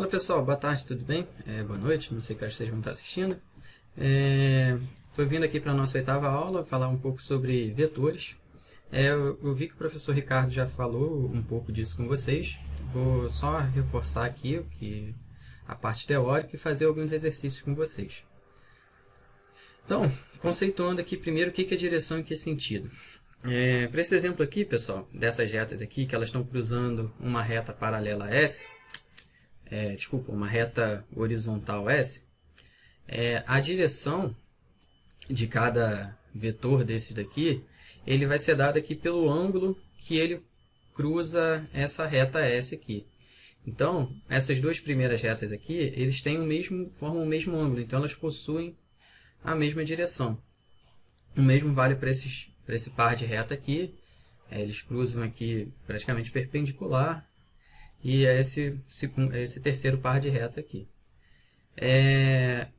Fala pessoal, boa tarde, tudo bem? Boa noite, não sei que horas vocês vão estar assistindo. Estou vindo aqui para a nossa oitava aula falar um pouco sobre vetores. Eu vi que o professor Ricardo já falou um pouco disso com vocês. Vou só reforçar aqui a parte teórica e fazer alguns exercícios com vocês. Então, conceituando aqui primeiro o que é direção e o que é sentido. Para esse exemplo aqui, pessoal, dessas retas aqui, que elas estão cruzando uma reta paralela a S, uma reta horizontal S, a direção de cada vetor desses daqui, ele vai ser dado aqui pelo ângulo que ele cruza essa reta S aqui. Então, essas duas primeiras retas aqui, eles têm formam o mesmo ângulo, então elas possuem a mesma direção. O mesmo vale para esse par de reta aqui, eles cruzam aqui praticamente perpendicular, e esse terceiro par de reta aqui.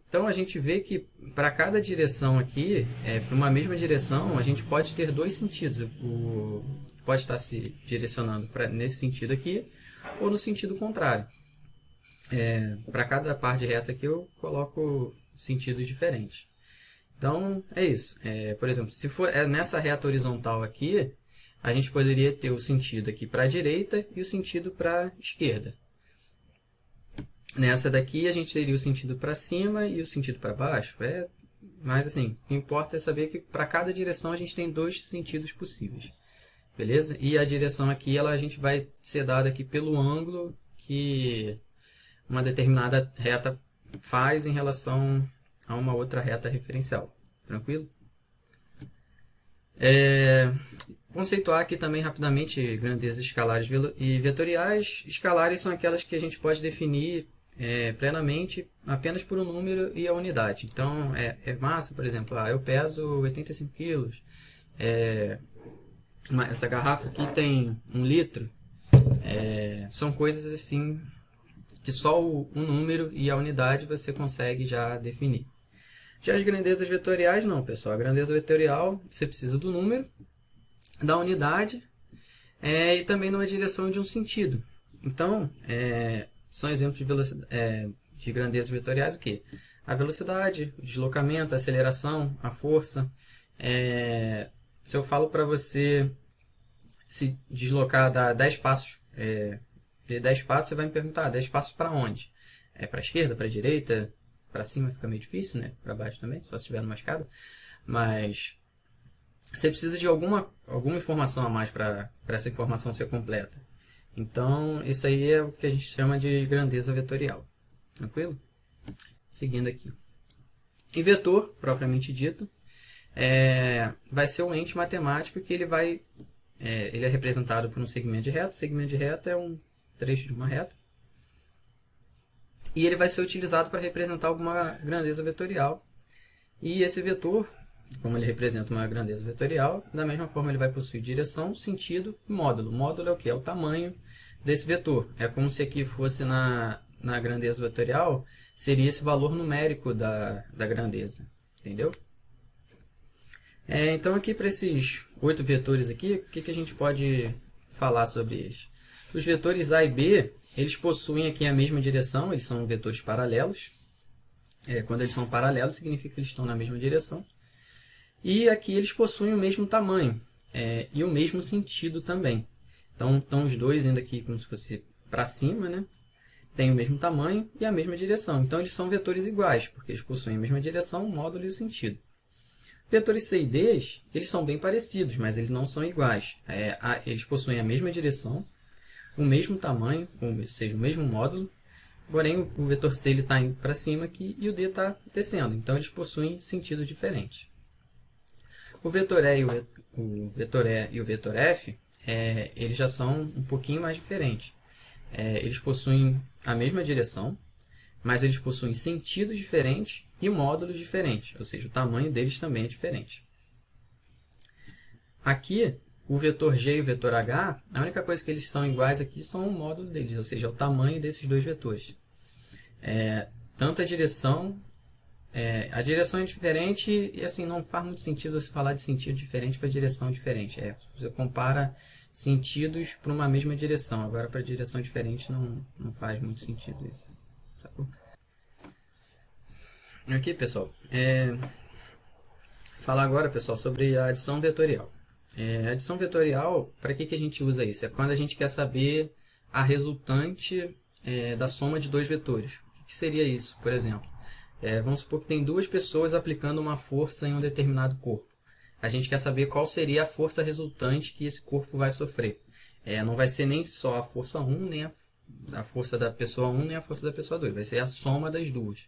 Então a gente vê que para cada direção aqui, para uma mesma direção, a gente pode ter dois sentidos. Pode estar se direcionando nesse sentido aqui, ou no sentido contrário. Para cada par de reta aqui eu coloco sentidos diferentes. Então é isso. Por exemplo, se for nessa reta horizontal aqui, a gente poderia ter o sentido aqui para a direita e o sentido para a esquerda. Nessa daqui a gente teria o sentido para cima e o sentido para baixo. Mas assim, o que importa é saber que para cada direção a gente tem dois sentidos possíveis. Beleza? E a direção aqui a gente vai ser dada aqui pelo ângulo que uma determinada reta faz em relação a uma outra reta referencial. Tranquilo? Conceituar aqui também rapidamente grandezas escalares e vetoriais. Escalares são aquelas que a gente pode definir plenamente apenas por um número e a unidade. Então, massa, por exemplo, eu peso 85 quilos, essa garrafa aqui tem 1 litro. São coisas assim que só o número e a unidade você consegue já definir. Já as grandezas vetoriais não, pessoal. A grandeza vetorial você precisa do número, da unidade e também numa direção de um sentido. Então, são exemplos de grandezas vetoriais o quê? A velocidade, o deslocamento, a aceleração, a força. Se eu falo para você se deslocar, dar 10 passos, de 10 passos, você vai me perguntar, 10 passos para onde? Para a esquerda, para a direita? Para cima fica meio difícil, né? Para baixo também, só se estiver numa escada. Mas você precisa de alguma informação a mais para essa informação ser completa. Então, isso aí é o que a gente chama de grandeza vetorial. Tranquilo? Seguindo aqui. E vetor, propriamente dito, vai ser um ente matemático que ele é representado por um segmento de reta. O segmento de reta é um trecho de uma reta. E ele vai ser utilizado para representar alguma grandeza vetorial. E esse vetor, como ele representa uma grandeza vetorial, da mesma forma ele vai possuir direção, sentido e módulo. Módulo é o que? É o tamanho desse vetor. É como se aqui fosse na grandeza vetorial, seria esse valor numérico da grandeza. Entendeu? Então aqui para esses 8 vetores aqui, o que a gente pode falar sobre eles? Os vetores A e B, eles possuem aqui a mesma direção, eles são vetores paralelos. Quando eles são paralelos, significa que eles estão na mesma direção. E aqui eles possuem o mesmo tamanho e o mesmo sentido também. Então, estão os dois indo aqui como se fosse para cima, né? Tem o mesmo tamanho e a mesma direção. Então, eles são vetores iguais, porque eles possuem a mesma direção, o módulo e o sentido. Vetores C e D, eles são bem parecidos, mas eles não são iguais. Eles possuem a mesma direção, o mesmo tamanho, ou seja, o mesmo módulo, porém o vetor C está indo para cima aqui e o D está descendo. Então, eles possuem sentidos diferentes. O vetor E e o vetor F, eles já são um pouquinho mais diferentes. Eles possuem a mesma direção, mas eles possuem sentidos diferentes e módulos diferentes, ou seja, o tamanho deles também é diferente. Aqui, o vetor G e o vetor H, a única coisa que eles são iguais aqui são o módulo deles, ou seja, o tamanho desses dois vetores. Tanto a direção é diferente e assim, não faz muito sentido você falar de sentido diferente para direção diferente. Você compara sentidos para uma mesma direção, agora para direção diferente não faz muito sentido isso. Aqui, pessoal, falar agora, pessoal, sobre a adição vetorial. A adição vetorial, para que a gente usa isso? É quando a gente quer saber a resultante da soma de dois vetores. O que seria isso, por exemplo? Vamos supor que tem duas pessoas aplicando uma força em um determinado corpo. A gente quer saber qual seria a força resultante que esse corpo vai sofrer. Não vai ser nem só a força 1, nem a força da pessoa 1, nem a força da pessoa 2. Vai ser a soma das duas.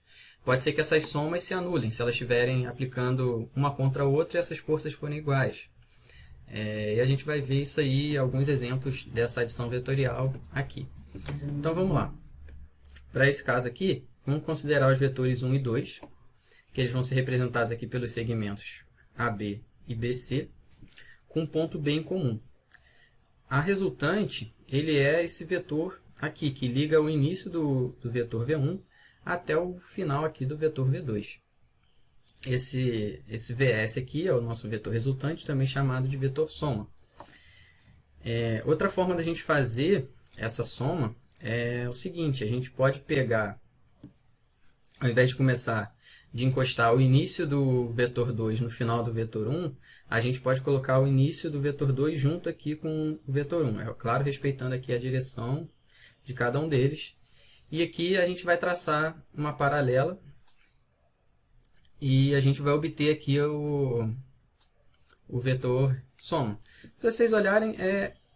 Pode ser que essas somas se anulem, se elas estiverem aplicando uma contra a outra e essas forças forem iguais. E a gente vai ver isso aí, alguns exemplos dessa adição vetorial aqui. Então vamos lá. Para esse caso aqui, vamos considerar os vetores 1 e 2, que eles vão ser representados aqui pelos segmentos AB e BC, com um ponto B em comum. A resultante, ele é esse vetor aqui, que liga o início do vetor V1 até o final aqui do vetor V2. Esse VS aqui é o nosso vetor resultante, também chamado de vetor soma. Outra forma da gente fazer essa soma é o seguinte: a gente pode pegar, ao invés de começar de encostar o início do vetor 2 no final do vetor 1, a gente pode colocar o início do vetor 2 junto aqui com o vetor 1. É claro, respeitando aqui a direção de cada um deles. E aqui a gente vai traçar uma paralela e a gente vai obter aqui o vetor soma. Se vocês olharem,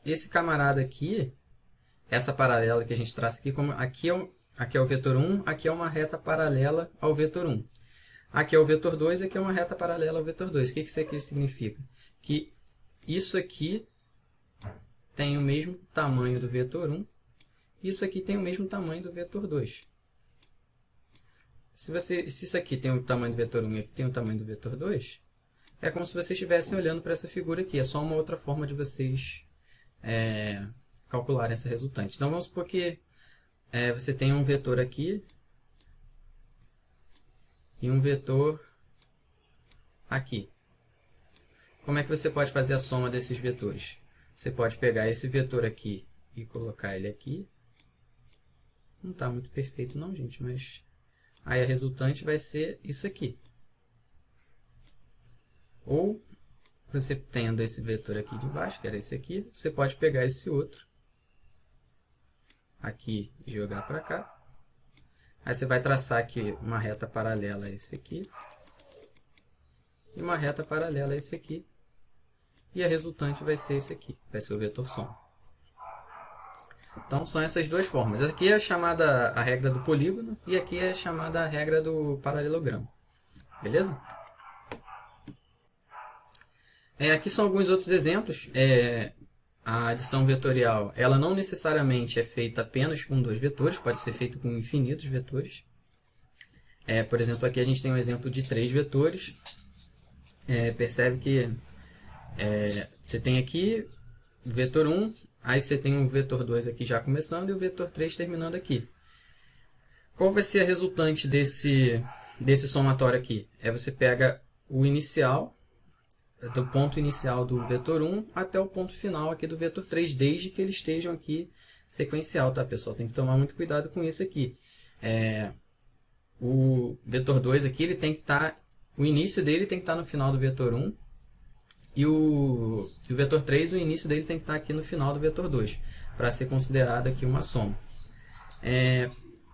esse camarada aqui, essa paralela que a gente traça aqui, como aqui é o vetor 1, aqui é uma reta paralela ao vetor 1. Aqui é o vetor 2, aqui é uma reta paralela ao vetor 2. O que isso aqui significa? Que isso aqui tem o mesmo tamanho do vetor 1, e isso aqui tem o mesmo tamanho do vetor 2. Se isso aqui tem o tamanho do vetor 1 e aqui tem o tamanho do vetor 2, é como se vocês estivessem olhando para essa figura aqui. É só uma outra forma de vocês calcularem essa resultante. Então vamos supor que você tem um vetor aqui e um vetor aqui. Como é que você pode fazer a soma desses vetores? Você pode pegar esse vetor aqui e colocar ele aqui. Não está muito perfeito não, gente, mas aí a resultante vai ser isso aqui. Ou você tendo esse vetor aqui de baixo, que era esse aqui, você pode pegar esse outro aqui e jogar para cá. Aí você vai traçar aqui uma reta paralela a esse aqui e uma reta paralela a esse aqui. E a resultante vai ser esse aqui, vai ser o vetor soma. Então são essas duas formas. Aqui é chamada a regra do polígono e aqui é chamada a regra do paralelogramo. Beleza? Aqui são alguns outros exemplos. A adição vetorial, ela não necessariamente é feita apenas com dois vetores, pode ser feita com infinitos vetores. Por exemplo, aqui a gente tem um exemplo de 3 vetores. Percebe que você tem aqui o vetor 1, aí você tem o vetor 2 aqui já começando e o vetor 3 terminando aqui. Qual vai ser a resultante desse somatório aqui? Você pega o inicial, do ponto inicial do vetor 1 até o ponto final aqui do vetor 3, desde que eles estejam aqui sequencial, tá, pessoal? Tem que tomar muito cuidado com isso aqui. O vetor 2 aqui, ele tem que estar, o início dele tem que estar no final do vetor 1, e o vetor 3, o início dele tem que estar aqui no final do vetor 2, para ser considerado aqui uma soma.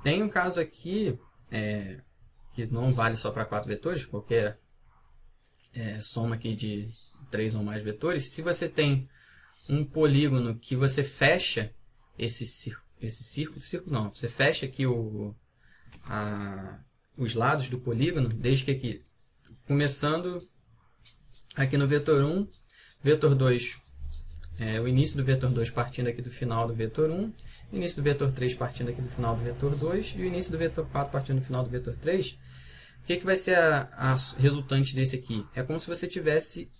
Tem um caso aqui, que não vale só para 4 vetores, qualquer soma aqui de 3 ou mais vetores. Se você tem um polígono que você fecha esse círculo não, você fecha aqui os lados do polígono, desde que aqui, começando aqui no vetor 1, vetor 2, o início do vetor 2 partindo aqui do final do vetor 1, o início do vetor 3 partindo aqui do final do vetor 2 e o início do vetor 4 partindo do final do vetor 3. O que vai ser a resultante desse aqui? É como se você estivesse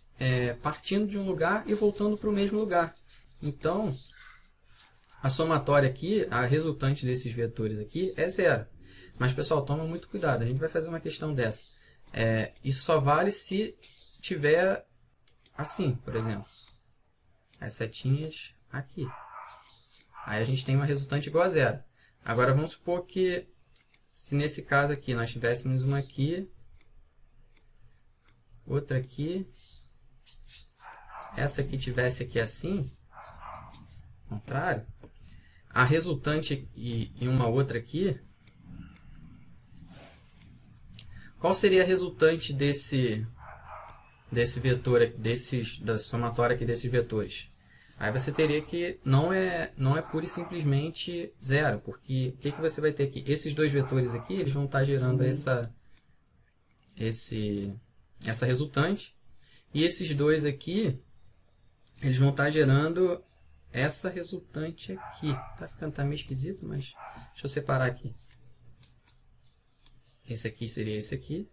partindo de um lugar e voltando para o mesmo lugar. Então, a somatória aqui, a resultante desses vetores aqui é 0. Mas, pessoal, toma muito cuidado. A gente vai fazer uma questão dessa. Isso só vale se tiver assim, por exemplo. As setinhas aqui. Aí a gente tem uma resultante igual a 0. Agora, vamos supor que se nesse caso aqui nós tivéssemos uma aqui, outra aqui, essa aqui tivesse aqui assim, contrário, a resultante e uma outra aqui, qual seria a resultante desse vetor, da somatória aqui desses vetores? Aí você teria que, não é pura e simplesmente zero, porque o que você vai ter aqui? Esses dois vetores aqui, eles vão estar gerando essa resultante, e esses dois aqui, eles vão estar gerando essa resultante aqui. Tá meio esquisito, mas deixa eu separar aqui. Esse aqui seria esse aqui,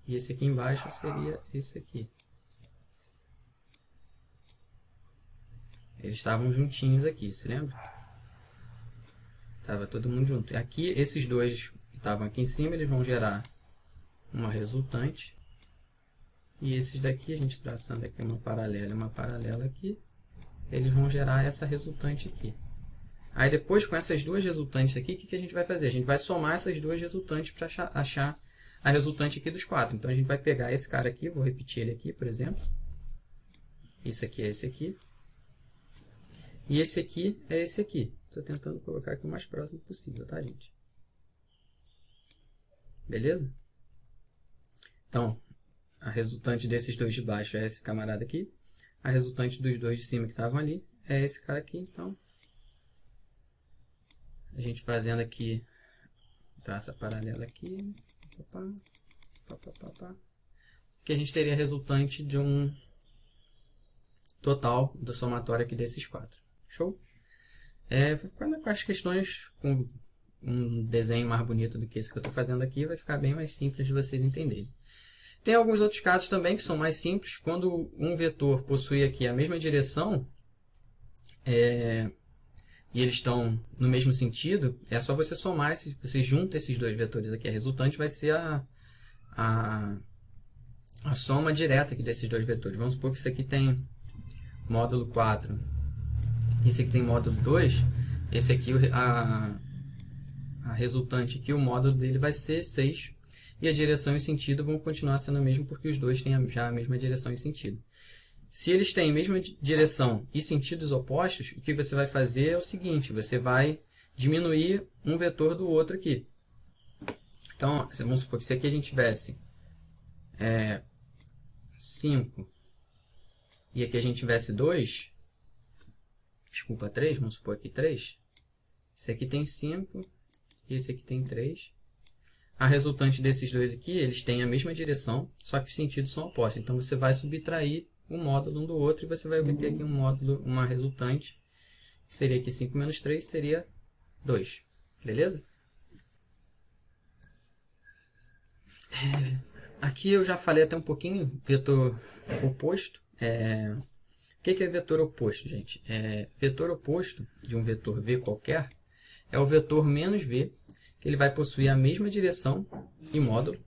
e esse aqui embaixo seria esse aqui. Eles estavam juntinhos aqui, se lembra? Tava todo mundo junto. E aqui, esses dois que estavam aqui em cima, eles vão gerar uma resultante. E esses daqui, a gente traçando aqui uma paralela e uma paralela aqui, eles vão gerar essa resultante aqui. Aí depois, com essas duas resultantes aqui, o que a gente vai fazer? A gente vai somar essas duas resultantes para achar a resultante aqui dos quatro. Então a gente vai pegar esse cara aqui, vou repetir ele aqui, por exemplo. Isso aqui é esse aqui. E esse aqui é esse aqui. Estou tentando colocar aqui o mais próximo possível, tá, gente? Beleza? Então, a resultante desses dois de baixo é esse camarada aqui. A resultante dos dois de cima que estavam ali é esse cara aqui. Então, a gente fazendo aqui, traça paralela aqui. Que a gente teria a resultante de um total da somatória aqui desses quatro. Show? Quando com as questões com um desenho mais bonito do que esse que eu estou fazendo aqui, vai ficar bem mais simples de vocês entenderem. Tem alguns outros casos também que são mais simples. Quando um vetor possui aqui a mesma direção e eles estão no mesmo sentido, é só você somar, você junta esses dois vetores aqui. A resultante vai ser a soma direta aqui desses dois vetores. Vamos supor que isso aqui tem módulo 4. Esse aqui tem módulo 2, esse aqui, a resultante aqui, o módulo dele vai ser 6, e a direção e sentido vão continuar sendo a mesma, porque os dois têm já a mesma direção e sentido. Se eles têm a mesma direção e sentidos opostos, o que você vai fazer é o seguinte, você vai diminuir um vetor do outro aqui. Então, vamos supor que se aqui a gente tivesse 5, e aqui a gente tivesse 2, desculpa, 3, vamos supor aqui 3. Esse aqui tem 5 e esse aqui tem 3. A resultante desses dois aqui, eles têm a mesma direção, só que os sentidos são opostos. Então você vai subtrair um módulo um do outro e você vai obter aqui um módulo, uma resultante, que seria aqui 5 menos 3, seria 2. Beleza? Aqui eu já falei até um pouquinho, vetor oposto. O que é vetor oposto, gente? Vetor oposto de um vetor V qualquer é o vetor menos V, que ele vai possuir a mesma direção e módulo,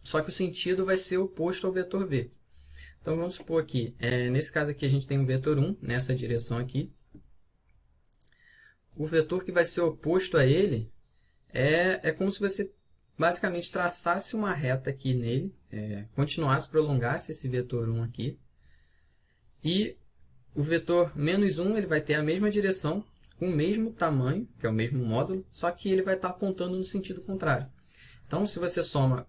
só que o sentido vai ser oposto ao vetor V. Então vamos supor aqui, nesse caso aqui a gente tem um vetor 1 nessa direção aqui. O vetor que vai ser oposto a ele é como se você basicamente traçasse uma reta aqui nele, continuasse, prolongasse esse vetor 1 aqui. E o vetor menos 1 ele vai ter a mesma direção, o mesmo tamanho, que é o mesmo módulo, só que ele vai estar apontando no sentido contrário. Então, se você soma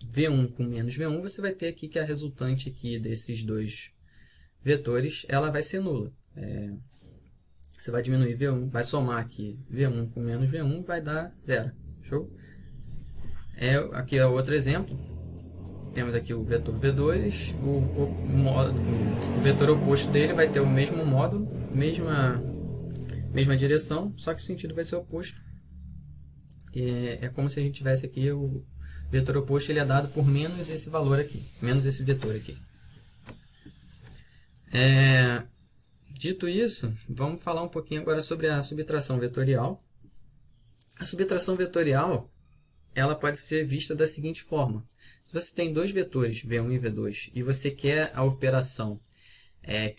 V1 com menos V1, você vai ter aqui que a resultante aqui desses dois vetores, ela vai ser nula. Você vai diminuir V1, vai somar aqui V1 com menos V1, vai dar 0. Show? Aqui é outro exemplo. Temos aqui o vetor V2, o vetor oposto dele vai ter o mesmo módulo, mesma direção, só que o sentido vai ser oposto. É como se a gente tivesse aqui o vetor oposto, ele é dado por menos esse valor aqui, menos esse vetor aqui. Dito isso, vamos falar um pouquinho agora sobre a subtração vetorial. A subtração vetorial, ela pode ser vista da seguinte forma. Se você tem dois vetores, V1 e V2, e você quer a operação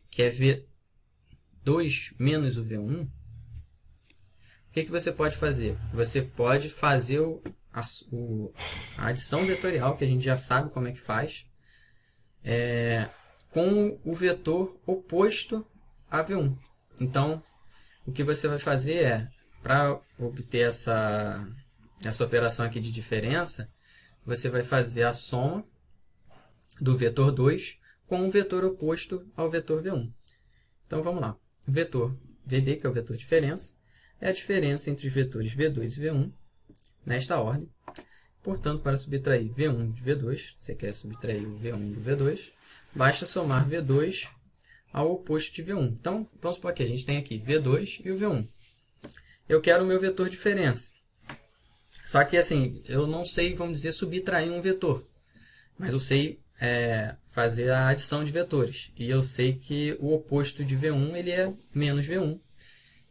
que é V2 menos o V1, o que você pode fazer? Você pode fazer a adição vetorial, que a gente já sabe como é que faz, com o vetor oposto a V1. Então, o que você vai fazer é, para obter essa operação aqui de diferença, você vai fazer a soma do vetor 2 com o vetor oposto ao vetor V1. Então, vamos lá. O vetor VD, que é o vetor diferença, é a diferença entre os vetores V2 e V1, nesta ordem. Portanto, para subtrair V1 de V2, você quer subtrair o V1 do V2, basta somar V2 ao oposto de V1. Então, vamos supor que a gente tem aqui V2 e o V1. Eu quero o meu vetor diferença. Só que, assim, eu não sei, vamos dizer, subtrair um vetor. Mas eu sei fazer a adição de vetores. E eu sei que o oposto de V1 ele é menos V1.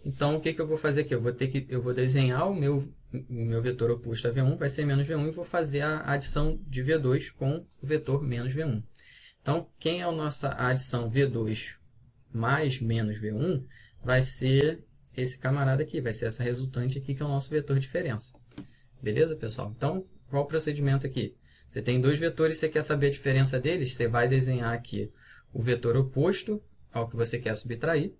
Então, o que eu vou fazer aqui? Eu vou desenhar o meu vetor oposto a V1, vai ser menos V1, e vou fazer a adição de V2 com o vetor menos V1. Então, quem é a nossa adição V2 mais menos V1 vai ser esse camarada aqui, vai ser essa resultante aqui, que é o nosso vetor diferença. Beleza, pessoal? Então, qual o procedimento aqui? Você tem dois vetores, você quer saber a diferença deles, você vai desenhar aqui o vetor oposto ao que você quer subtrair.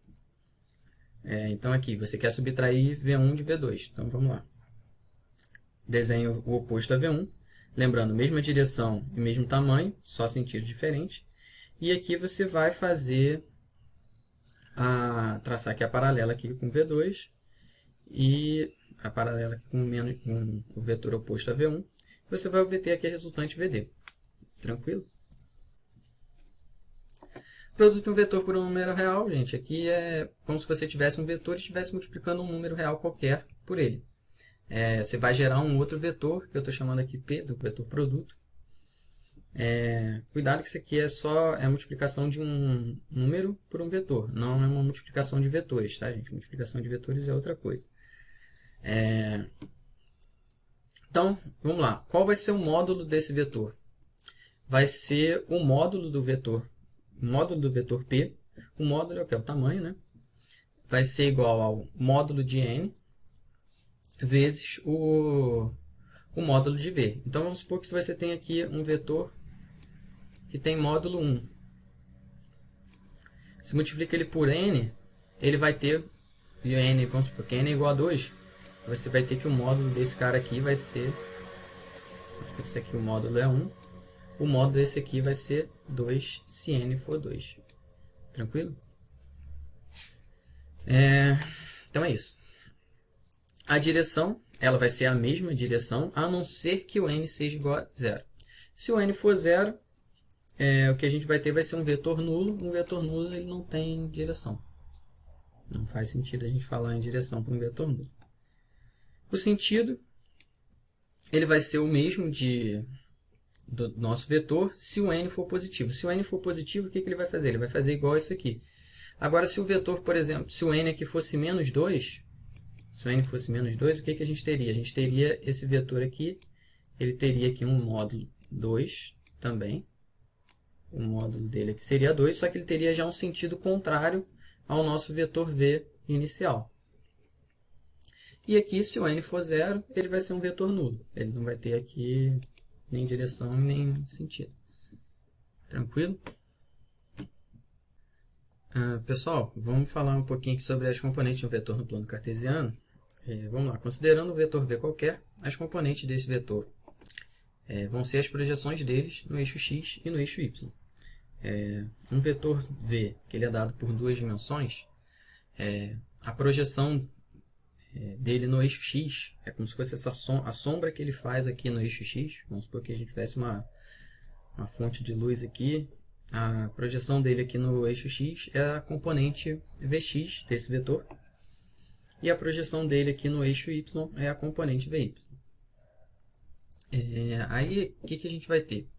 Então, aqui, você quer subtrair V1 de V2. Então, vamos lá. Desenho o oposto a V1. Lembrando, mesma direção e mesmo tamanho, só sentido diferente. E aqui você vai fazer traçar aqui a paralela aqui com V2 e a paralela aqui com o vetor oposto a V1. Você vai obter aqui a resultante VD. Tranquilo? Produto de um vetor por um número real, gente, aqui é como se você tivesse um vetor e estivesse multiplicando um número real qualquer por ele. Você vai gerar um outro vetor, que eu estou chamando aqui P, do vetor produto. Cuidado que isso aqui é a multiplicação de um número por um vetor, não é uma multiplicação de vetores, tá, gente? Multiplicação de vetores é outra coisa. Então, vamos lá. Qual vai ser o módulo desse vetor? Vai ser o módulo do vetor P. O módulo é o que? É o tamanho, né? Vai ser igual ao módulo de N vezes o módulo de V. Então, vamos supor que você tem aqui um vetor que tem módulo 1. Se multiplica ele por N, ele vai ter, e N, vamos supor que N é igual a 2, você vai ter que o módulo desse cara aqui vai ser, vamos supor que esse aqui o módulo é 1, o módulo desse aqui vai ser 2 se N for 2. Tranquilo? Então é isso. A direção, ela vai ser a mesma direção, a não ser que o N seja igual a 0. Se o N for 0, o que a gente vai ter vai ser um vetor nulo. Um vetor nulo ele não tem direção. Não faz sentido a gente falar em direção para um vetor nulo. O sentido, ele vai ser o mesmo do nosso vetor se o N for positivo. Se o N for positivo, o que ele vai fazer? Ele vai fazer igual a isso aqui. Agora, se o vetor, por exemplo, se o N aqui fosse menos 2, se o N fosse menos 2, o que a gente teria? A gente teria esse vetor aqui, ele teria aqui um módulo 2 também. O módulo dele aqui seria 2, só que ele teria já um sentido contrário ao nosso vetor V inicial. E aqui, se o N for 0, ele vai ser um vetor nulo. Ele não vai ter aqui nem direção nem sentido. Tranquilo? Pessoal, vamos falar um pouquinho aqui sobre as componentes de um vetor no plano cartesiano. Vamos lá, considerando um vetor V qualquer, as componentes desse vetor vão ser as projeções deles no eixo X e no eixo Y. Um vetor V, que ele é dado por duas dimensões, a projeção dele no eixo X é como se fosse a sombra que ele faz aqui no eixo X. Vamos supor que a gente tivesse uma fonte de luz aqui. A projeção dele aqui no eixo X é a componente Vx desse vetor. E a projeção dele aqui no eixo Y é a componente Vy. Aí, o que a gente vai ter?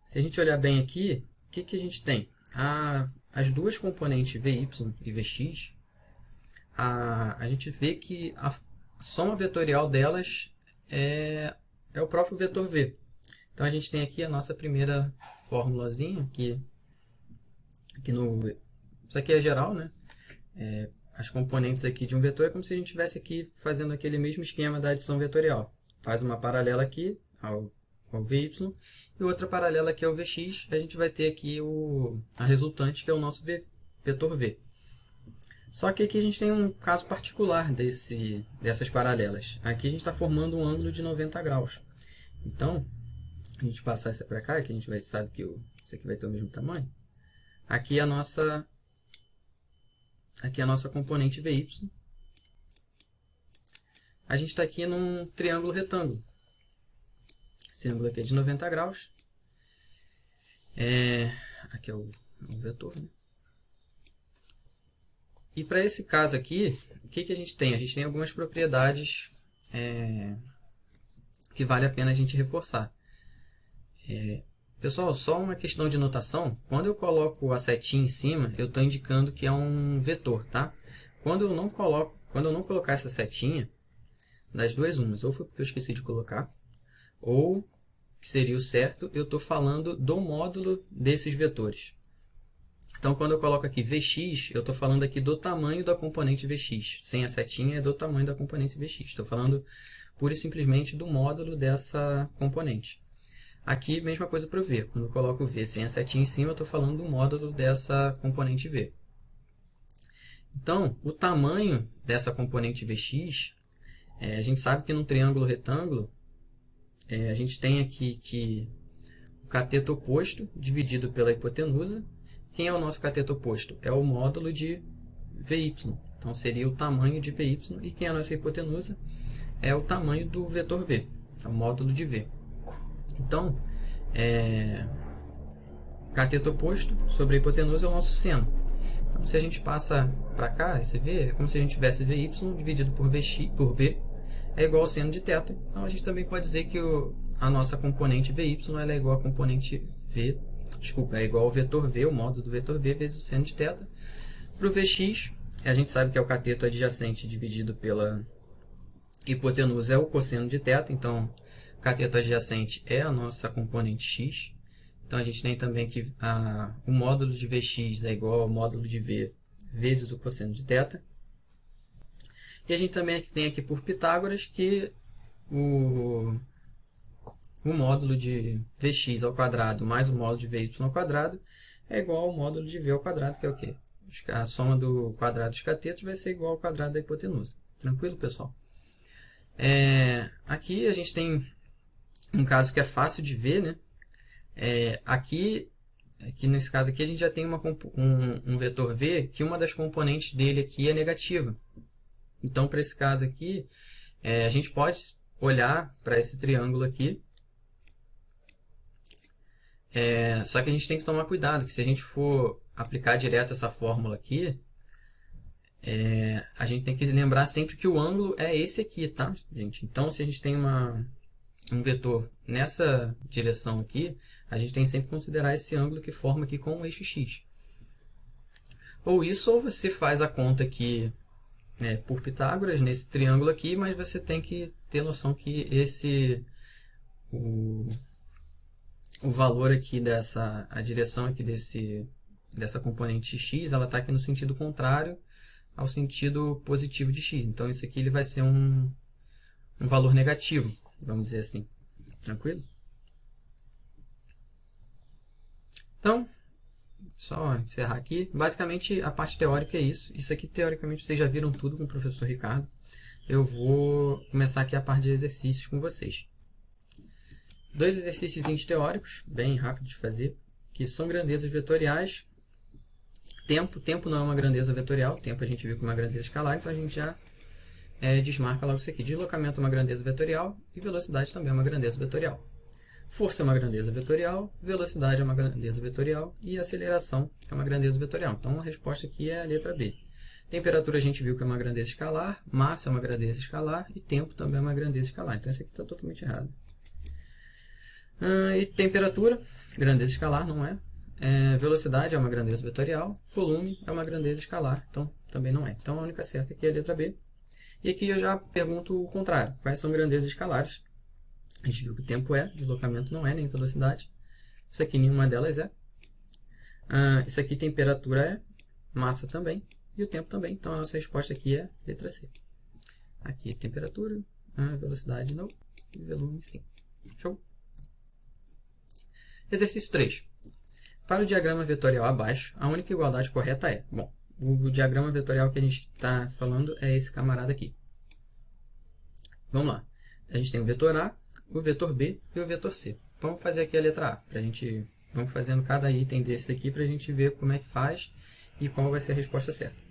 Se a gente olhar bem aqui, o que a gente tem? As duas componentes Vy e Vx, a gente vê que a soma vetorial delas é o próprio vetor V. Então, a gente tem aqui a nossa primeira formulazinha, isso aqui é geral, né? as componentes aqui de um vetor é como se a gente estivesse aqui fazendo aquele mesmo esquema da adição vetorial. Faz uma paralela aqui ao Vy e outra paralela aqui ao Vx. A gente vai ter aqui a resultante, que é o nosso vetor V. Só que aqui a gente tem um caso particular dessas paralelas. Aqui a gente está formando um ângulo de 90 graus. Então, a gente passar isso para cá, que a gente sabe que isso aqui vai ter o mesmo tamanho. Aqui a nossa componente Vy. A gente está aqui num triângulo retângulo. Esse ângulo aqui é de 90 graus. Aqui é o vetor, né? E para esse caso aqui, o que a gente tem? A gente tem algumas propriedades que vale a pena a gente reforçar. Pessoal, só uma questão de notação. Quando eu coloco a setinha em cima, eu estou indicando que é um vetor, tá? Quando eu não colocar essa setinha, das duas umas, ou foi porque eu esqueci de colocar, ou, que seria o certo, eu estou falando do módulo desses vetores. Então, quando eu coloco aqui Vx, eu estou falando aqui do tamanho da componente Vx. Sem a setinha é do tamanho da componente Vx. Estou falando pura e simplesmente do módulo dessa componente. Aqui, mesma coisa para o V. Quando eu coloco o V sem a setinha em cima, eu estou falando do módulo dessa componente V. Então, o tamanho dessa componente Vx, a gente sabe que num triângulo retângulo, a gente tem aqui que o cateto oposto dividido pela hipotenusa. Quem é o nosso cateto oposto? É o módulo de Vy. Então, seria o tamanho de Vy. E quem é a nossa hipotenusa? É o tamanho do vetor V. É o módulo de V. Então, cateto oposto sobre a hipotenusa é o nosso seno. Então, se a gente passa para cá, esse V, é como se a gente tivesse Vy dividido por V, é igual ao seno de θ. Então, a gente também pode dizer que a nossa componente Vy ela é igual à componente V. Desculpa, é igual ao vetor V, o módulo do vetor V vezes o seno de θ. Para o Vx, a gente sabe que é o cateto adjacente dividido pela hipotenusa é o cosseno de θ. Então, o cateto adjacente é a nossa componente x. Então, a gente tem também que o módulo de Vx é igual ao módulo de V vezes o cosseno de θ. E a gente também tem aqui por Pitágoras que o módulo de Vx ao quadrado mais o módulo de Vy ao quadrado é igual ao módulo de V ao quadrado, que é o quê? A soma do quadrado dos catetos vai ser igual ao quadrado da hipotenusa. Tranquilo, pessoal? Aqui a gente tem um caso que é fácil de ver, né? Aqui nesse caso aqui a gente já tem um vetor V que uma das componentes dele aqui é negativa. Então, para esse caso aqui, a gente pode olhar para esse triângulo aqui. Só que a gente tem que tomar cuidado, que se a gente for aplicar direto essa fórmula aqui, a gente tem que lembrar sempre que o ângulo é esse aqui, tá, gente? Então, se a gente tem um vetor nessa direção aqui, a gente tem sempre que considerar esse ângulo que forma aqui com o eixo x. Ou isso, ou você faz a conta aqui por Pitágoras, nesse triângulo aqui, mas você tem que ter noção que o valor aqui a direção aqui dessa componente x, ela está aqui no sentido contrário ao sentido positivo de x. Então, isso aqui ele vai ser um valor negativo, vamos dizer assim. Tranquilo? Então, só encerrar aqui. Basicamente, a parte teórica é isso. Isso aqui, teoricamente, vocês já viram tudo com o professor Ricardo. Eu vou começar aqui a parte de exercícios com vocês. 2 exercícios teóricos, bem rápido de fazer, que são grandezas vetoriais. Tempo não é uma grandeza vetorial, tempo a gente viu que é uma grandeza escalar, então a gente já desmarca logo isso aqui. Deslocamento é uma grandeza vetorial e velocidade também é uma grandeza vetorial. Força é uma grandeza vetorial, velocidade é uma grandeza vetorial e aceleração é uma grandeza vetorial. Então a resposta aqui é a letra B. Temperatura a gente viu que é uma grandeza escalar, massa é uma grandeza escalar e tempo também é uma grandeza escalar. Então esse aqui está totalmente errado. E temperatura, grandeza escalar, não é. Velocidade é uma grandeza vetorial, volume é uma grandeza escalar, então também não é. Então a única certa aqui é a letra B. E aqui eu já pergunto o contrário, quais são grandezas escalares? A gente viu que o tempo deslocamento não é, nem velocidade. Isso aqui nenhuma delas é. Isso aqui temperatura é, massa também, e o tempo também. Então, a nossa resposta aqui é letra C. Aqui, temperatura, velocidade não, e volume sim. Show? Exercício 3. Para o diagrama vetorial abaixo, a única igualdade correta é... Bom, o diagrama vetorial que a gente está falando é esse camarada aqui. Vamos lá. A gente tem o vetor A, o vetor B e o vetor C. Vamos fazer aqui a letra A. Vamos fazendo cada item desse aqui para a gente ver como é que faz e qual vai ser a resposta certa.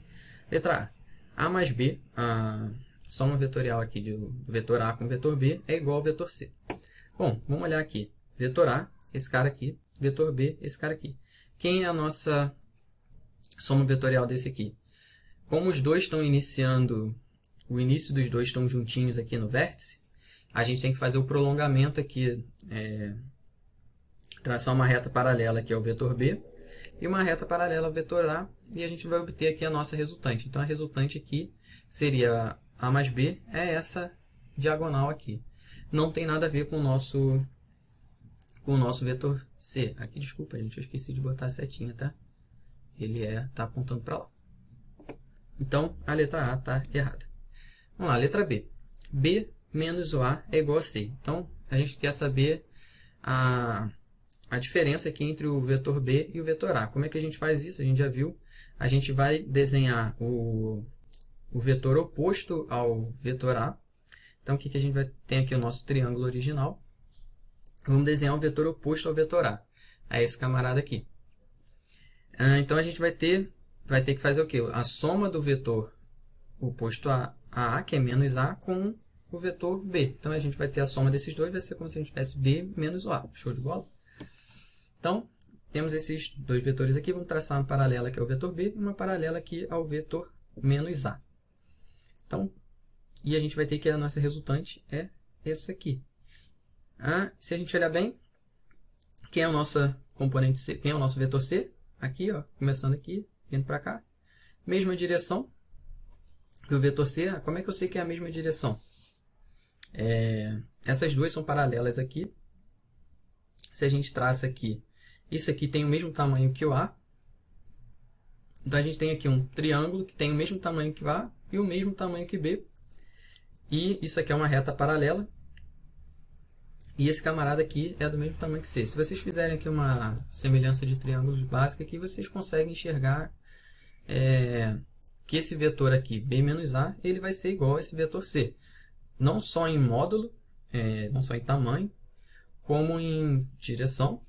Letra A. A mais B, a soma vetorial aqui do vetor A com o vetor B é igual ao vetor C. Bom, vamos olhar aqui. Vetor A, esse cara aqui. Vetor B, esse cara aqui. Quem é a nossa soma vetorial desse aqui? Como os dois estão iniciando, o início dos dois estão juntinhos aqui no vértice, a gente tem que fazer o prolongamento aqui, traçar uma reta paralela aqui ao vetor B e uma reta paralela ao vetor A, e a gente vai obter aqui a nossa resultante. Então, a resultante aqui seria A mais B, é essa diagonal aqui. Não tem nada a ver com o nosso vetor C. Aqui, desculpa, gente, eu esqueci de botar a setinha, tá? Ele tá apontando para lá. Então, a letra A está errada. Vamos lá, letra B. B menos o A é igual a C. Então, a gente quer saber a diferença aqui entre o vetor B e o vetor A. Como é que a gente faz isso? A gente já viu. A gente vai desenhar o vetor oposto ao vetor A. Então, o que a gente vai ter aqui? O nosso triângulo original. Vamos desenhar o vetor oposto ao vetor A. É esse camarada aqui. Então, a gente vai ter que fazer o quê? A soma do vetor oposto a A, que é menos A, com o vetor B. Então, a gente vai ter a soma desses dois, vai ser como se a gente tivesse B menos o A. Show de bola? Então, temos esses dois vetores aqui. Vamos traçar uma paralela aqui ao vetor B e uma paralela aqui ao vetor menos A. Então, e a gente vai ter que a nossa resultante é essa aqui. Se a gente olhar bem, quem é o nosso componente C? Quem é o nosso vetor C? Aqui, ó, começando aqui, indo para cá. Mesma direção que o vetor C. Como é que eu sei que é a mesma direção? Essas duas são paralelas aqui. Se a gente traça aqui, isso aqui tem o mesmo tamanho que o A. Então, a gente tem aqui um triângulo que tem o mesmo tamanho que o A e o mesmo tamanho que B. E isso aqui é uma reta paralela. E esse camarada aqui é do mesmo tamanho que C. Se vocês fizerem aqui uma semelhança de triângulos básica, aqui vocês conseguem enxergar que esse vetor aqui, B menos A, ele vai ser igual a esse vetor C. Não só em módulo, não só em tamanho, como em direção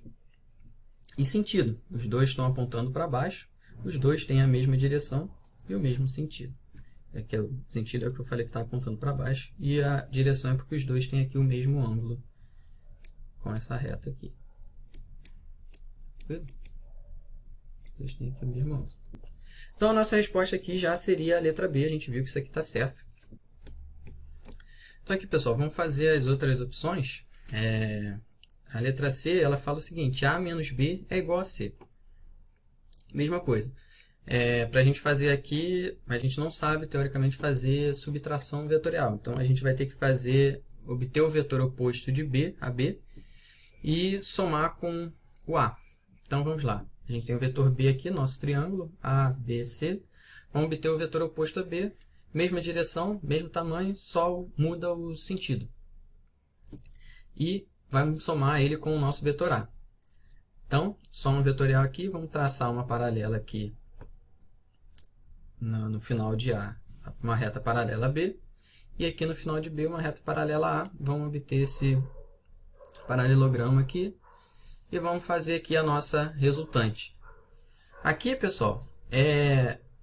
e sentido. Os dois estão apontando para baixo, os dois têm a mesma direção e o mesmo sentido. O sentido é o que eu falei que está apontando para baixo, e a direção é porque os dois têm aqui o mesmo ângulo com essa reta aqui. Eles têm aqui o mesmo ângulo. Então, a nossa resposta aqui já seria a letra B. A gente viu que isso aqui está certo. Então, aqui, pessoal, vamos fazer as outras opções. A letra C, ela fala o seguinte: A menos B é igual a C. Mesma coisa. Para a gente fazer aqui, a gente não sabe, teoricamente, fazer subtração vetorial. Então, a gente vai ter que obter o vetor oposto de B, a B, e somar com o A. Então, vamos lá. A gente tem o vetor B aqui, nosso triângulo, A, B, C. Vamos obter o vetor oposto a B, mesma direção, mesmo tamanho, só muda o sentido. E vamos somar ele com o nosso vetor A. Então, soma vetorial aqui, vamos traçar uma paralela aqui no final de A, uma reta paralela a B. E aqui no final de B, uma reta paralela a A. Vamos obter esse paralelogramo aqui. E vamos fazer aqui a nossa resultante. Aqui, pessoal,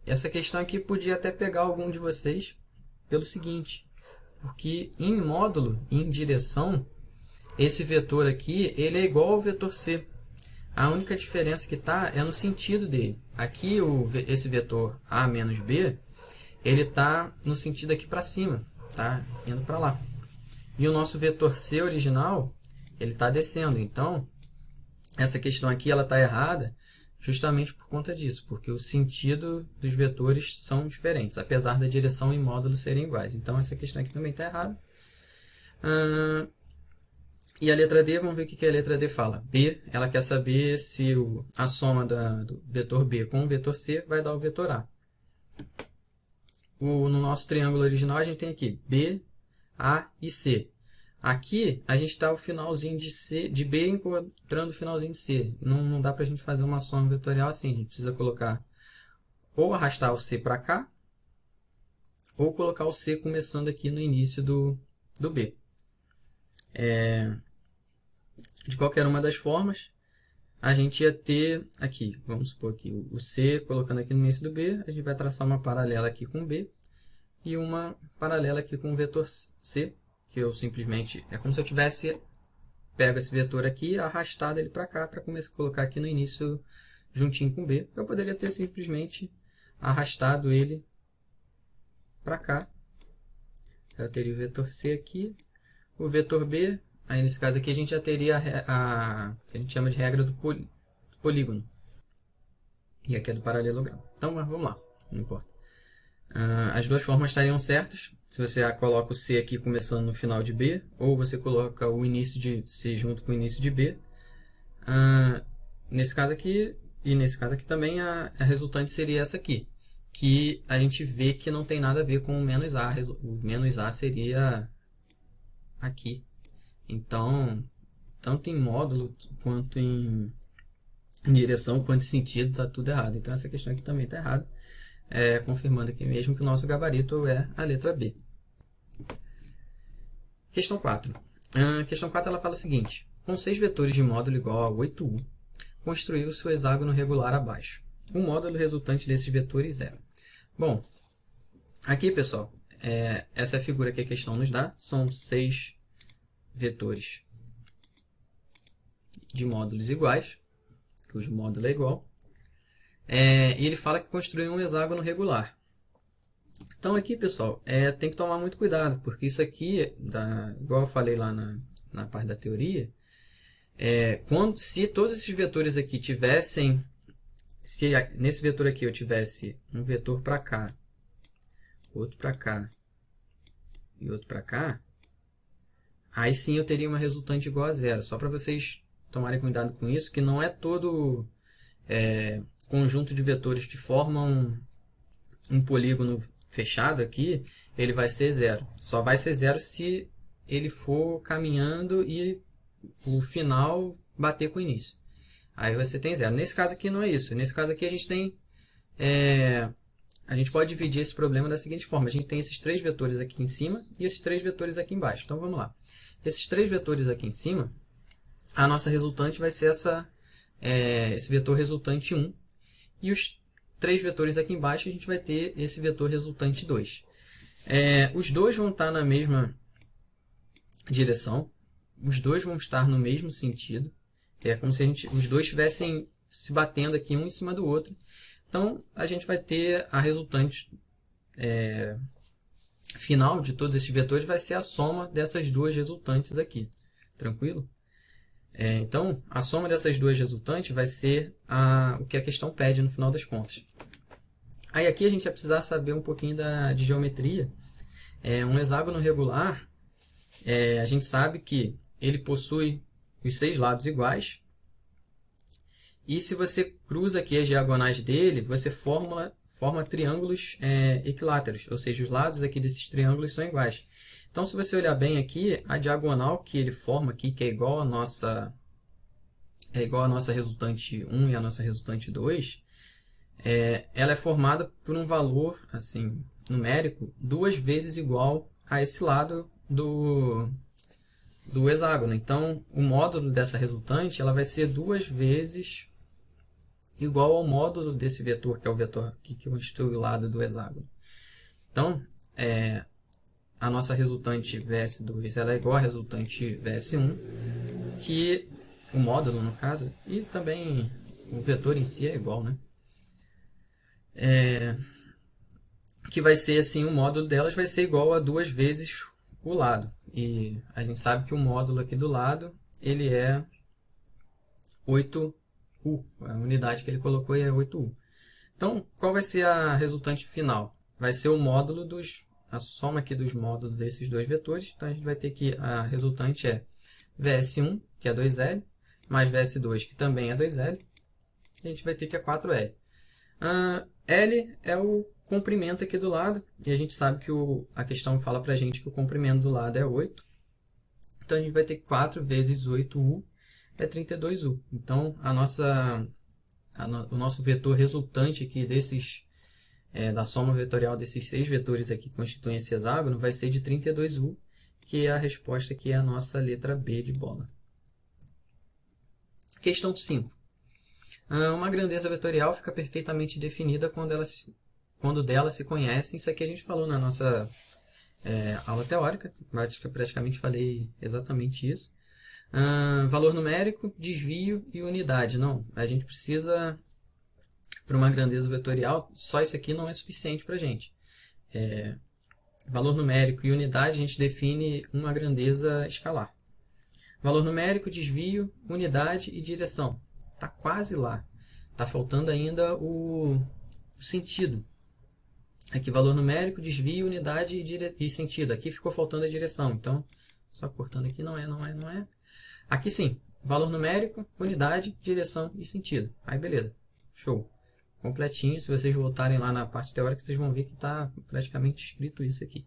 essa questão aqui podia até pegar algum de vocês pelo seguinte. Porque em módulo, em direção, esse vetor aqui, ele é igual ao vetor C. A única diferença que está é no sentido dele. Aqui, esse vetor A menos B, ele está no sentido aqui para cima, tá? Indo para lá. E o nosso vetor C original, ele está descendo. Então, essa questão aqui ela está errada justamente por conta disso, porque o sentido dos vetores são diferentes, apesar da direção e módulo serem iguais. Então, essa questão aqui também está errada. E a letra D, vamos ver o que a letra D fala. B, ela quer saber se a soma do vetor B com o vetor C vai dar o vetor A. no nosso triângulo original, a gente tem aqui B, A e C. Aqui, a gente está o finalzinho de B encontrando o finalzinho de C. Não dá para a gente fazer uma soma vetorial assim. A gente precisa colocar ou arrastar o C para cá, ou colocar o C começando aqui no início do B. De qualquer uma das formas, a gente ia ter aqui, vamos supor aqui, o C colocando aqui no início do B, a gente vai traçar uma paralela aqui com B e uma paralela aqui com o vetor C, que eu simplesmente, é como se eu tivesse pego esse vetor aqui e arrastado ele para cá, para colocar aqui no início juntinho com B. Eu poderia ter simplesmente arrastado ele para cá. Eu teria o vetor C aqui, o vetor B, aí nesse caso aqui a gente já teria a que a gente chama de regra do polígono. E aqui é do paralelogramo. Então vamos lá, não importa. As duas formas estariam certas. Se você coloca o C aqui começando no final de B, ou você coloca o início de C junto com o início de B. Nesse caso aqui, e nesse caso aqui também, a resultante seria essa aqui. Que a gente vê que não tem nada a ver com o menos A. O menos A seria aqui. Então, tanto em módulo, quanto em direção, quanto em sentido, está tudo errado. Então, essa questão aqui também está errada. Confirmando aqui mesmo que o nosso gabarito é a letra B. Questão 4. Questão 4 ela fala o seguinte. Com 6 vetores de módulo igual a 8U, construiu-se o hexágono regular abaixo. O módulo resultante desses vetores é... Bom, aqui, pessoal, essa é a figura que a questão nos dá. São 6 vetores de módulos iguais, cujo módulo é igual. E ele fala que construiu um hexágono regular. Então aqui, pessoal, tem que tomar muito cuidado, porque isso aqui, igual eu falei lá na parte da teoria, se todos esses vetores aqui tivessem, se nesse vetor aqui eu tivesse um vetor para cá, outro para cá e outro para cá, aí sim eu teria uma resultante igual a zero. Só para vocês tomarem cuidado com isso, que não é todo conjunto de vetores que formam um polígono fechado aqui, ele vai ser zero. Só vai ser zero se ele for caminhando e o final bater com o início. Aí você tem zero. Nesse caso aqui não é isso. Nesse caso aqui a gente tem... a gente pode dividir esse problema da seguinte forma. A gente tem esses 3 vetores aqui em cima e esses 3 vetores aqui embaixo. Então vamos lá. Esses 3 vetores aqui em cima, a nossa resultante vai ser esse vetor resultante 1. E os 3 vetores aqui embaixo, a gente vai ter esse vetor resultante 2. Os dois vão estar na mesma direção. Os dois vão estar no mesmo sentido. É como se os dois estivessem se batendo aqui um em cima do outro. Então, a gente vai ter a resultante final de todos esses vetores, vai ser a soma dessas duas resultantes aqui. Tranquilo? Então, a soma dessas duas resultantes vai ser o que a questão pede no final das contas. Aí aqui a gente vai precisar saber um pouquinho de geometria. Um hexágono regular, a gente sabe que ele possui os 6 lados iguais. E se você cruza aqui as diagonais dele, você forma triângulos equiláteros. Ou seja, os lados aqui desses triângulos são iguais. Então, se você olhar bem aqui, a diagonal que ele forma aqui, que é igual a nossa resultante 1 e a nossa resultante 2, ela é formada por um valor assim, numérico 2 vezes igual a esse lado do hexágono. Então, o módulo dessa resultante ela vai ser 2 vezes igual ao módulo desse vetor, que é o vetor que constitui o lado do hexágono. Então, a nossa resultante VS2 ela é igual à resultante VS1, que o módulo, no caso, e também o vetor em si é igual, né? Que vai ser assim, o módulo delas vai ser igual a 2 vezes o lado. E a gente sabe que o módulo aqui do lado, ele é 8U. A unidade que ele colocou é 8U. Então, qual vai ser a resultante final? Vai ser o módulo a soma aqui dos módulos desses dois vetores. Então, a gente vai ter que a resultante é VS1, que é 2L, mais VS2, que também é 2L. E a gente vai ter que é 4L. L é o comprimento aqui do lado, e a gente sabe que a questão fala para a gente que o comprimento do lado é 8. Então, a gente vai ter 4 vezes 8u é 32u. Então, o nosso vetor resultante aqui da soma vetorial desses 6 vetores aqui que constituem esse hexágono vai ser de 32u, que é a resposta que é a nossa letra B de bola. Questão 5. Uma grandeza vetorial fica perfeitamente definida quando dela se conhecem. Isso aqui a gente falou na nossa aula teórica, praticamente falei exatamente isso. Valor numérico, desvio e unidade. Não, a gente precisa, para uma grandeza vetorial, só isso aqui não é suficiente para a gente. Valor numérico e unidade, a gente define uma grandeza escalar. Valor numérico, desvio, unidade e direção. Está quase lá. Está faltando ainda o sentido. Aqui, valor numérico, desvio, unidade e sentido. Aqui ficou faltando a direção. Então, só cortando aqui, não é. Aqui sim, valor numérico, unidade, direção e sentido. Aí, beleza. Show. Completinho. Se vocês voltarem lá na parte teórica, vocês vão ver que está praticamente escrito isso aqui.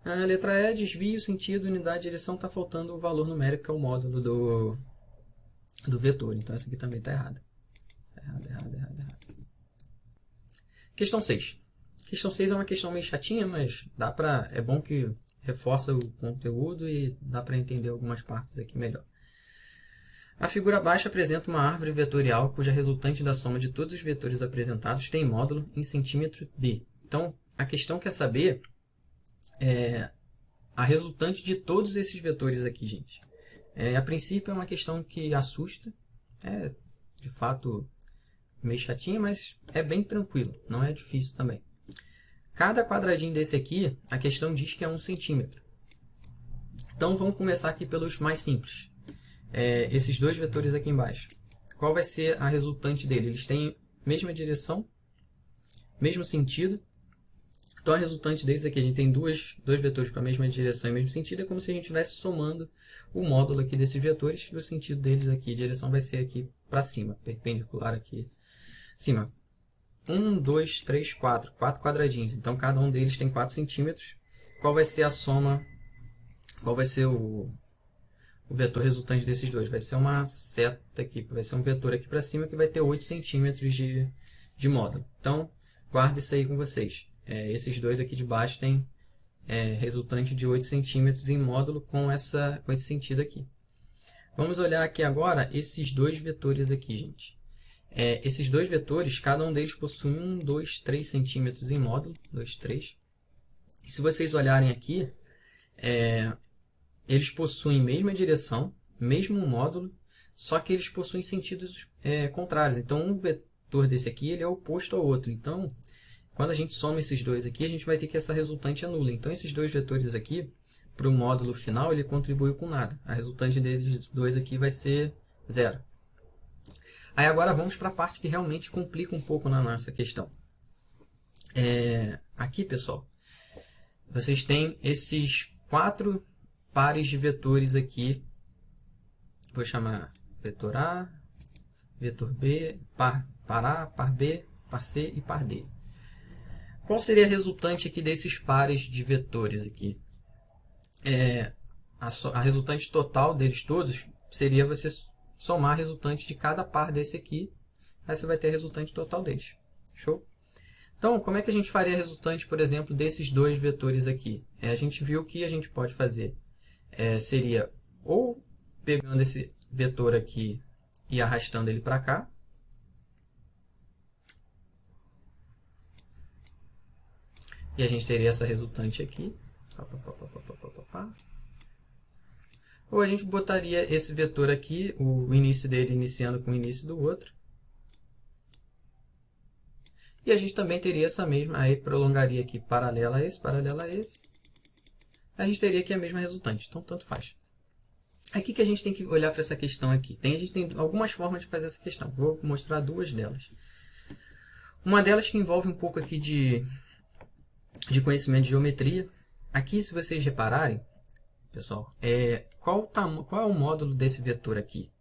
A letra E, desvio, sentido, unidade, direção, está faltando o valor numérico, que é o módulo do vetor. Então, essa aqui também está errada. Errado. Questão 6. Questão 6 é uma questão meio chatinha, mas é bom que reforça o conteúdo e dá para entender algumas partes aqui melhor. A figura abaixo apresenta uma árvore vetorial cuja resultante da soma de todos os vetores apresentados tem módulo em centímetro d. Então, a questão quer saber a resultante de todos esses vetores aqui, gente. A princípio é uma questão que assusta, de fato meio chatinha, mas é bem tranquilo, não é difícil também. Cada quadradinho desse aqui, a questão diz que é 1 centímetro. Então vamos começar aqui pelos mais simples. Esses dois vetores aqui embaixo. Qual vai ser a resultante dele? Eles têm mesma direção, mesmo sentido. Então, a resultante deles aqui, a gente tem dois vetores com a mesma direção e mesmo sentido. É como se a gente estivesse somando o módulo aqui desses vetores. E o sentido deles aqui, a direção vai ser aqui para cima, perpendicular aqui. Cima. 1, 2, 3, 4. 4 quadradinhos. Então, cada um deles tem 4 centímetros. Qual vai ser a soma? Qual vai ser o vetor resultante desses dois? Vai ser uma seta aqui. Vai ser um vetor aqui para cima que vai ter 8 centímetros de módulo. Então, guarda isso aí com vocês. Esses dois aqui de baixo têm resultante de 8 centímetros em módulo com esse sentido aqui. Vamos olhar aqui agora esses dois vetores aqui, gente. Esses dois vetores, cada um deles possui 1, 2, 3 centímetros em módulo. 2, 3. E se vocês olharem aqui, eles possuem mesma direção, mesmo módulo, só que eles possuem sentidos contrários. Então, um vetor desse aqui ele é oposto ao outro. Então, quando a gente soma esses dois aqui, a gente vai ter que essa resultante é nula. Então, esses dois vetores aqui, para o módulo final, ele contribui com nada. A resultante deles dois aqui vai ser 0. Aí agora vamos para a parte que realmente complica um pouco na nossa questão. Aqui, pessoal, vocês têm esses 4 pares de vetores aqui. Vou chamar vetor A, vetor B, par A, par B, par C e par D. Qual seria a resultante aqui desses pares de vetores aqui? A resultante total deles todos seria você somar a resultante de cada par desse aqui. Aí você vai ter a resultante total deles. Show? Então, como é que a gente faria a resultante, por exemplo, desses dois vetores aqui? A gente viu que a gente pode fazer seria ou pegando esse vetor aqui e arrastando ele para cá. E a gente teria essa resultante aqui. Ou a gente botaria esse vetor aqui, o início dele iniciando com o início do outro. E a gente também teria essa mesma, aí prolongaria aqui paralela a esse. A gente teria aqui a mesma resultante, então tanto faz. Aqui que a gente tem que olhar para essa questão aqui. A gente tem algumas formas de fazer essa questão. Vou mostrar 2 delas. Uma delas que envolve um pouco aqui de conhecimento de geometria. Aqui, se vocês repararem, pessoal, qual é o módulo desse vetor aqui?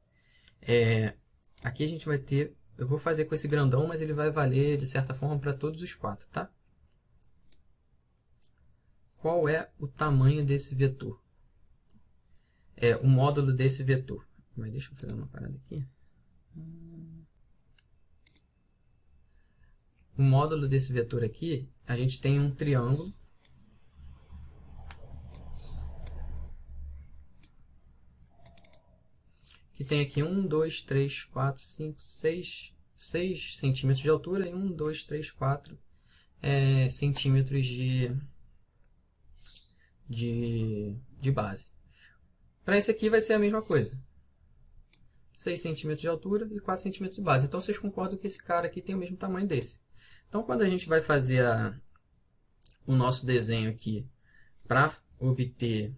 Aqui a gente vai ter, eu vou fazer com esse grandão, mas ele vai valer de certa forma para todos os 4, tá? qual é o tamanho desse vetor. O módulo desse vetor. Mas deixa eu fazer uma parada aqui. O módulo desse vetor aqui, a gente tem um triângulo. Que tem aqui 1, 2, 3, 4, 5, 6 centímetros de altura e 1, 2, 3, 4 centímetros de base. Para esse aqui vai ser a mesma coisa. 6 centímetros de altura e 4 centímetros de base. Então, vocês concordam que esse cara aqui tem o mesmo tamanho desse. Então, quando a gente vai fazer o nosso desenho aqui para obter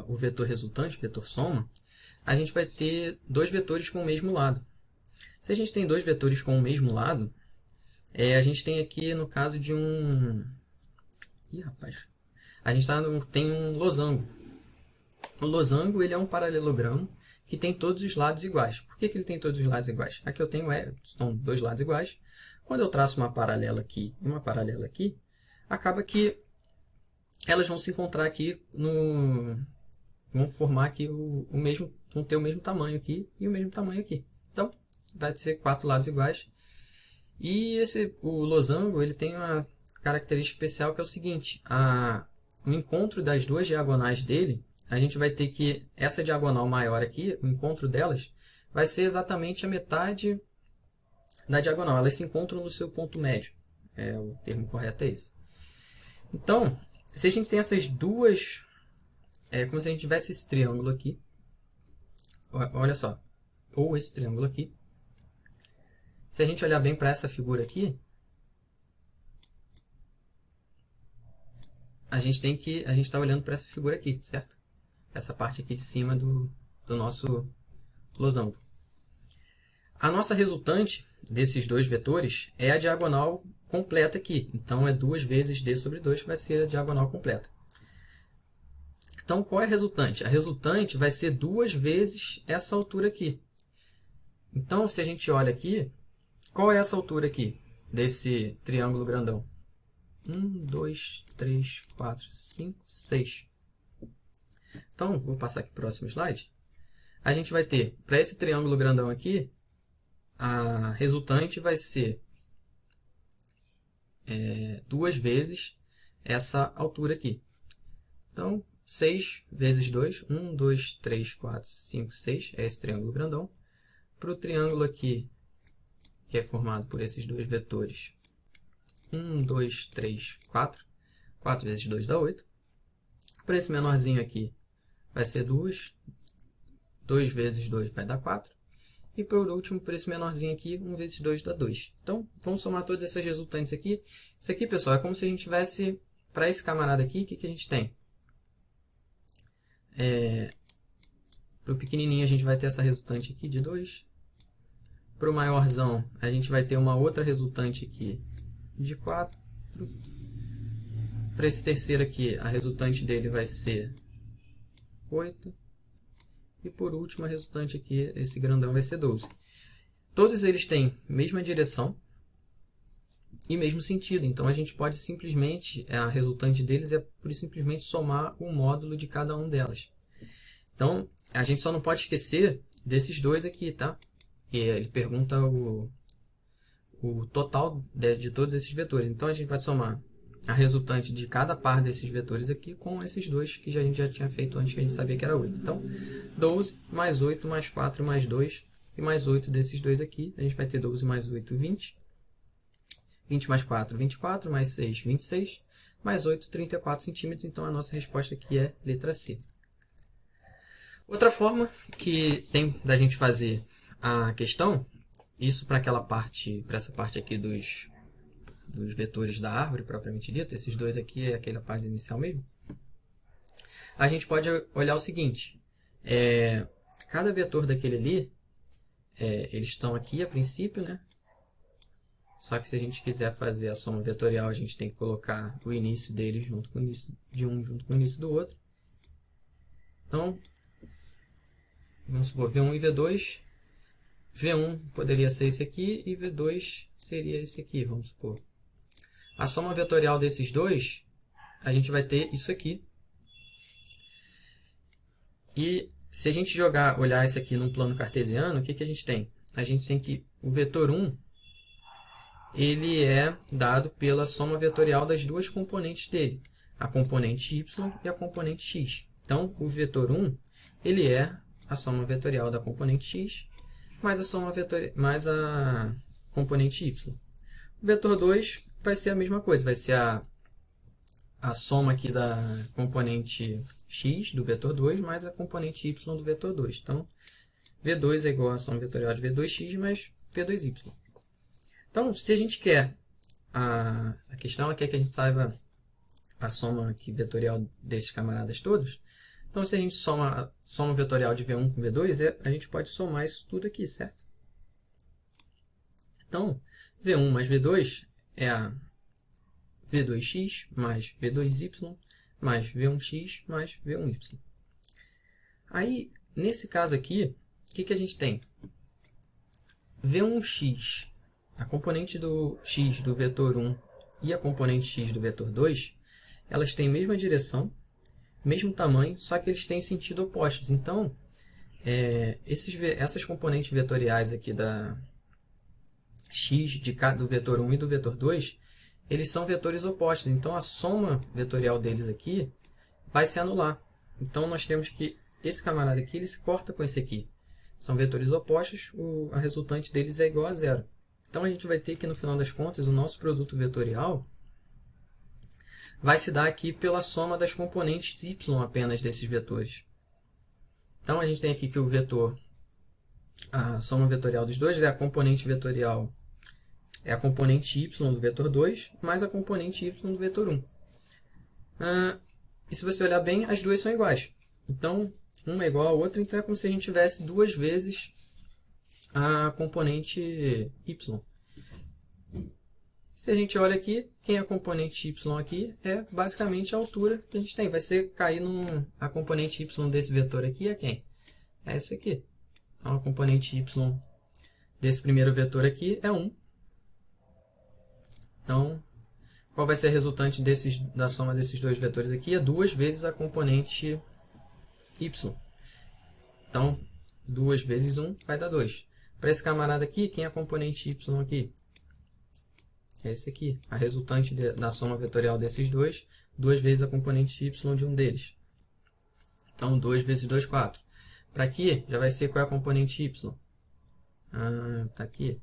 o vetor resultante, o vetor soma, a gente vai ter dois vetores com o mesmo lado. Se a gente tem dois vetores com o mesmo lado, a gente tem aqui no caso de um... Ih, rapaz. A gente tem um losango. O losango ele é um paralelogramo que tem todos os lados iguais. Por que ele tem todos os lados iguais? Aqui eu tenho são dois lados iguais. Quando eu traço uma paralela aqui e uma paralela aqui, acaba que elas vão se encontrar aqui vão formar aqui o mesmo, vão ter o mesmo tamanho aqui e o mesmo tamanho aqui. Então, vai ser quatro lados iguais. E o losango ele tem uma característica especial que é o seguinte: o encontro das duas diagonais dele, a gente vai ter que essa diagonal maior aqui, o encontro delas, vai ser exatamente a metade da diagonal. Elas se encontram no seu ponto médio. O termo correto é esse. Então, se a gente tem essas duas, como se a gente tivesse esse triângulo aqui, olha só, ou esse triângulo aqui. Se a gente olhar bem para essa figura aqui, a gente está olhando para essa figura aqui, certo? Essa parte aqui de cima do nosso losango. A nossa resultante desses dois vetores é a diagonal completa aqui. Então, é 2 vezes d sobre 2 que vai ser a diagonal completa. Então, qual é a resultante? A resultante vai ser 2 vezes essa altura aqui. Então, se a gente olha aqui, qual é essa altura aqui desse triângulo grandão? 1, 2, 3, 4, 5, 6. Então, vou passar aqui para o próximo slide. A gente vai ter, para esse triângulo grandão aqui, a resultante vai ser 2 vezes essa altura aqui. Então, 6 vezes 2, 1, 2, 3, 4, 5, 6, é esse triângulo grandão. Para o triângulo aqui, que é formado por esses dois vetores, 1, 2, 3, 4. 4 vezes 2 dá 8. Para esse menorzinho aqui, vai ser 2. 2 vezes 2 vai dar 4. E por último, para esse menorzinho aqui, 1 vezes 2 dá 2. Então, vamos somar todas essas resultantes aqui. Isso aqui, pessoal, é como se a gente tivesse, para esse camarada aqui, o que a gente tem? Para o pequenininho, a gente vai ter essa resultante aqui de 2. Para o maiorzão, a gente vai ter uma outra resultante aqui de 4. Para esse terceiro aqui, a resultante dele vai ser 8. E por último, a resultante aqui, esse grandão, vai ser 12. Todos eles têm mesma direção e mesmo sentido. Então, a gente pode simplesmente, a resultante deles é por simplesmente somar o módulo de cada um delas. Então, a gente só não pode esquecer desses dois aqui, tá? Que ele pergunta o total de todos esses vetores. Então, a gente vai somar a resultante de cada par desses vetores aqui com esses dois que a gente já tinha feito antes, que a gente sabia que era 8. Então, 12 mais 8 mais 4 mais 2 e mais 8 desses dois aqui. A gente vai ter 12 mais 8, 20. 20 mais 4, 24. Mais 6, 26. Mais 8, 34 centímetros. Então, a nossa resposta aqui é letra C. Outra forma que tem da gente fazer a questão, isso para essa parte aqui dos vetores da árvore, propriamente dito, esses dois aqui é aquela parte inicial mesmo, a gente pode olhar o seguinte, cada vetor daquele ali, eles estão aqui a princípio, né? Só que se a gente quiser fazer a soma vetorial, a gente tem que colocar o início deles junto com o início de um, junto com o início do outro. Então, vamos supor, V1 e V2, V1 poderia ser esse aqui e V2 seria esse aqui, vamos supor. A soma vetorial desses dois, a gente vai ter isso aqui. E se a gente olhar isso aqui num plano cartesiano, o que, que a gente tem? A gente tem que o vetor 1, ele é dado pela soma vetorial das duas componentes dele, a componente y e a componente x. Então, o vetor 1, ele é a soma vetorial da componente x mais a componente y. O vetor 2 vai ser a mesma coisa, vai ser a soma aqui da componente x do vetor 2 mais a componente y do vetor 2. Então, V2 é igual a soma vetorial de V2x mais V2y. Então, se a gente quer, a questão ela quer que a gente saiba a soma aqui vetorial desses camaradas todos. Então, se a gente soma a soma vetorial de V1 com V2, a gente pode somar isso tudo aqui, certo? Então, V1 mais V2 é a V2x mais V2y mais V1x mais V1y. Aí, nesse caso aqui, o que a gente tem? V1x, a componente do x do vetor 1 e a componente x do vetor 2, elas têm a mesma direção, mesmo tamanho, só que eles têm sentido opostos. Então, essas componentes vetoriais aqui da x do vetor 1 e do vetor 2, eles são vetores opostos. Então, a soma vetorial deles aqui vai se anular. Então, nós temos que esse camarada aqui ele se corta com esse aqui. São vetores opostos, a resultante deles é igual a zero. Então, a gente vai ter que, no final das contas, o nosso produto vetorial vai se dar aqui pela soma das componentes y apenas desses vetores. Então, a gente tem aqui que o vetor, a soma vetorial dos dois é a componente vetorial, é a componente y do vetor 2 mais a componente y do vetor 1. E se você olhar bem, as duas são iguais. Então, uma é igual à outra, então é como se a gente tivesse duas vezes a componente y. Se a gente olha aqui, quem é a componente y aqui é basicamente a altura que a gente tem. Vai ser cair a componente y desse vetor aqui é quem? É essa aqui. Então, a componente y desse primeiro vetor aqui é 1. Então, qual vai ser a resultante da soma desses dois vetores aqui? É 2 vezes a componente y. Então, 2 vezes 1 vai dar 2. Para esse camarada aqui, quem é a componente y aqui? É esse aqui. A resultante da soma vetorial desses dois, 2 vezes a componente y de um deles. Então, 2 vezes 2, 4. Para aqui, já vai ser qual é a componente y? Tá aqui.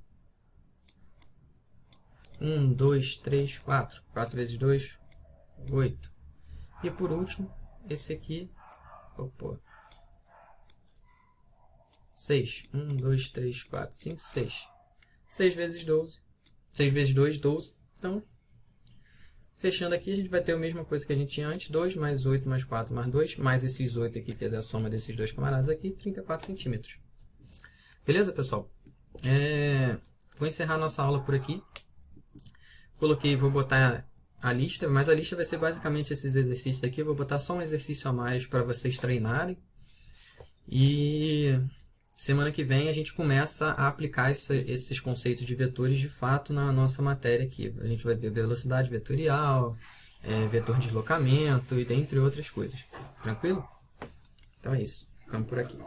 1, 2, 3, 4. 4 vezes 2, 8. E por último, esse aqui, 6. 1, 2, 3, 4, 5, 6. 6 vezes 12. 6 vezes 2, 12. Então, fechando aqui, a gente vai ter a mesma coisa que a gente tinha antes. 2 mais 8 mais 4 mais 2, mais esses 8 aqui, que é da soma desses dois camaradas aqui, 34 centímetros. Beleza, pessoal? Vou encerrar nossa aula por aqui. Vou botar a lista, mas a lista vai ser basicamente esses exercícios aqui. Eu vou botar só um exercício a mais para vocês treinarem. E semana que vem a gente começa a aplicar esses conceitos de vetores de fato na nossa matéria aqui. A gente vai ver velocidade vetorial, vetor de deslocamento e dentre outras coisas. Tranquilo? Então é isso. Ficamos por aqui.